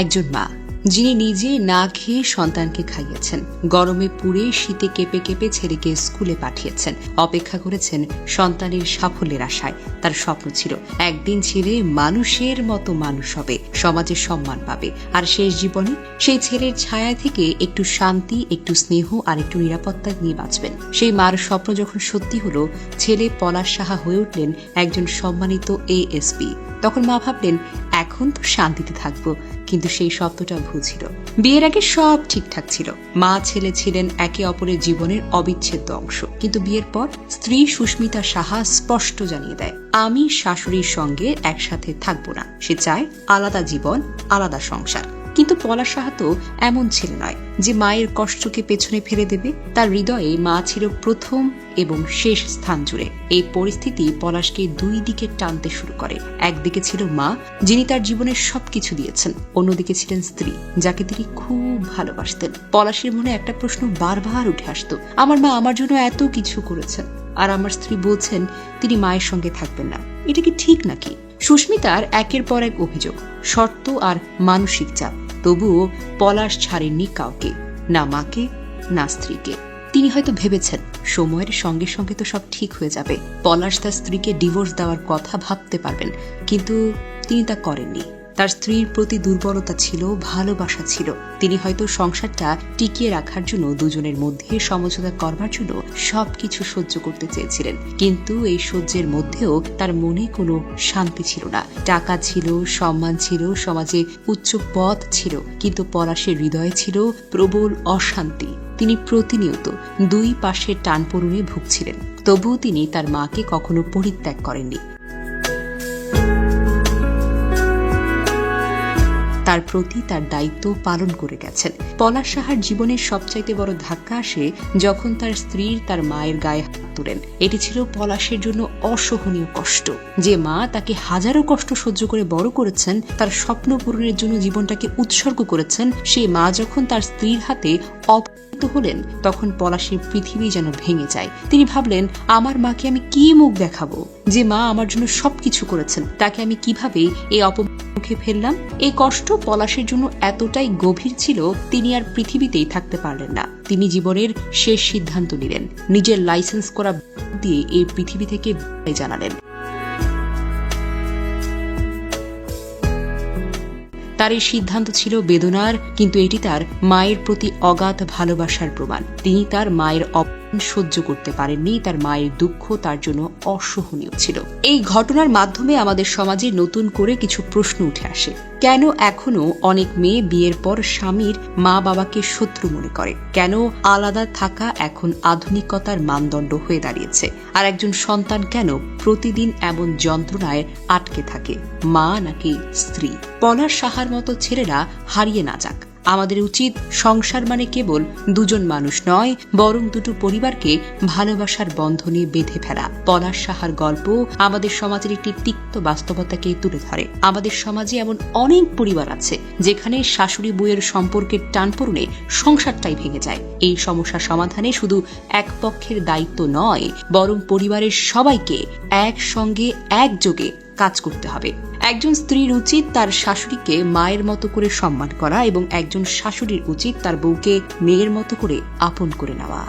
একজন মা যিনি নিজে না খেয়ে সন্তানকে খাইয়েছেন, গরমে পুড়ে শীতে কেঁপে কেঁপে ছেলেকে স্কুলে পাঠিয়েছেন, অপেক্ষা করেছেন সন্তানের সাফল্যের আশায়। তার স্বপ্ন ছিল একদিন ছেলে মানুষের মতো মানুষ হবে, সমাজের সম্মান পাবে, আর শেষ জীবনে সেই ছেলের ছায়া থেকে একটু শান্তি, একটু স্নেহ আর একটু নিরাপত্তা নিয়ে বাঁচবেন। সেই মার স্বপ্ন যখন সত্যি হলো, ছেলে পলাশ সাহা হয়ে উঠলেন একজন সম্মানিত এএসপি। তখন মা ভাবলেন, এখন তো শান্তিতে থাকবো। কিন্তু সেই শব্দটা ভুল ছিল। বিয়ের আগে সব ঠিকঠাক ছিল, মা ছেলে ছিলেন একে অপরের জীবনের অবিচ্ছেদ্য অংশ। কিন্তু বিয়ের পর স্ত্রী সুস্মিতা সাহা স্পষ্ট জানিয়ে দেয়, আমি শাশুড়ির সঙ্গে একসাথে থাকবো না। সে চায় আলাদা জীবন, আলাদা সংসার। কিন্তু পলাশ সাহা তো এমন ছেলে নয় যে মায়ের কষ্টকে পেছনে ফেলে দেবে। তার হৃদয়ে মা ছিল প্রথম এবং শেষ স্থান জুড়ে। এই পরিস্থিতি পলাশকে দুই দিকে টানতে শুরু করে। একদিকে ছিল মা, যিনি তার জীবনের সবকিছু দিয়েছেন। অন্যদিকে ছিলেন স্ত্রী, যাকে তিনি খুব ভালোবাসতেন। পলাশের মনে একটা প্রশ্ন বারবার উঠে আসতো, আমার মা আমার জন্য এত কিছু করেছেন, আর আমার স্ত্রী বলছেন তিনি মায়ের সঙ্গে থাকবেন না। এটা কি ঠিক নাকি? সুস্মিতার একের পর এক অভিযোগ, শর্ত আর মানসিক চাপ। তবুও পলাশ ছাড়েননি কাউকে, না মাকে না স্ত্রীকে। তিনি হয়তো ভেবেছেন সময়ের সঙ্গে সঙ্গে তো সব ঠিক হয়ে যাবে, পলাশ তার স্ত্রীকে ডিভোর্স দেওয়ার কথা ভাবতে পারবেন। কিন্তু তিনি তা করেননি। তার স্ত্রীর প্রতি দুর্বলতা ছিল, ভালোবাসা ছিল। তিনি হয়তো সংসারটা টিকিয়ে রাখার জন্য, দুজনের মধ্যে সমঝোতা করবার জন্য সবকিছু সহ্য করতে চেয়েছিলেন। কিন্তু এই সহ্যের মধ্যেও তার মনে কোনো শান্তি ছিল না। টাকা ছিল, সম্মান ছিল, সমাজে উচ্চ পদ ছিল, কিন্তু পলাশের হৃদয়ে ছিল প্রবল অশান্তি। তিনি প্রতিনিয়ত দুই পাশের টানপোড়েনে ভুগছিলেন। তবুও তিনি তার মাকে কখনো পরিত্যাগ করেননি। তার প্রতি তার দায়িত্ব পালন করে গেছেন। পলাশ সাহার জীবনের সবচাইতে বড় ধাক্কা আসে যখন তার স্ত্রীর তার মায়ের গায়ে হাত তোলেন। এটি ছিল পলাশের জন্য অসহনীয় কষ্ট। যে মা তাকে হাজারো কষ্ট সহ্য করে বড় করেছেন, তার স্বপ্ন পূরণের জন্য জীবনটাকে উৎসর্গ করেছেন, সেই মা যখন তার স্ত্রীর হাতে অপমানিত হলেন, তখন পলাশের পৃথিবী যেন ভেঙে যায়। তিনি ভাবলেন, আমার মাকে আমি কি মুখ দেখাবো? যে মা আমার জন্য সবকিছু করেছেন, তাকে আমি কিভাবে এই অপমান মুখে ফেললাম? এই কষ্ট পলাশের জন্য এতটাই গভীর ছিল, তিনি আর পৃথিবীতেই থাকতে পারলেন না। তিনি জীবনের শেষ সিদ্ধান্ত নিলেন, নিজের লাইসেন্স করা দিয়ে এই পৃথিবী থেকে জানালেন। তার এই সিদ্ধান্ত ছিল বেদনার, কিন্তু এটি তার মায়ের প্রতি অগাধ ভালোবাসার প্রমাণ। তিনি তার মায়ের অপমান সহ্য করতে পারেননি, তার মায়ের দুঃখ তার জন্য অসহনীয় ছিল। এই ঘটনার মাধ্যমে আমাদের সমাজে নতুন করে কিছু প্রশ্ন উঠে আসে। কেন এখনো অনেক মেয়ে বিয়ের পর স্বামীর মা বাবাকে শত্রু মনে করে? কেন আলাদা থাকা এখন আধুনিকতার মানদণ্ড হয়ে দাঁড়িয়েছে? আর একজন সন্তান কেন প্রতিদিন এমন যন্ত্রণায় আটকে থাকে, মা নাকি স্ত্রী? পলাশ সাহার মতো ছেলেরা হারিয়ে না যাক। আমাদের উচিত সংসার মানে কেবল দুজন মানুষ নয়, বরং দুটো পরিবারকে ভালোবাসার বন্ধনে বেঁধে ফেলা। পলাশ সাহার গল্প আমাদের সমাজের একটি তিক্ত বাস্তবতাকে তুলে ধরে। আমাদের সমাজে এমন অনেক পরিবার আছে যেখানে শাশুড়ি বউয়ের সম্পর্কের টানপোড়েনে সংসারটাই ভেঙে যায়। এই সমস্যা সমাধানে শুধু এক পক্ষের দায়িত্ব নয়, বরং পরিবারের সবাইকে একসঙ্গে একযোগে কাজ করতে হবে। একজন স্ত্রীর উচিত তার শাশুড়িকে মায়ের মতো করে সম্মান করা, এবং একজন শাশুড়ির উচিত তার বউকে মেয়ের মতো করে আপন করে নেওয়া।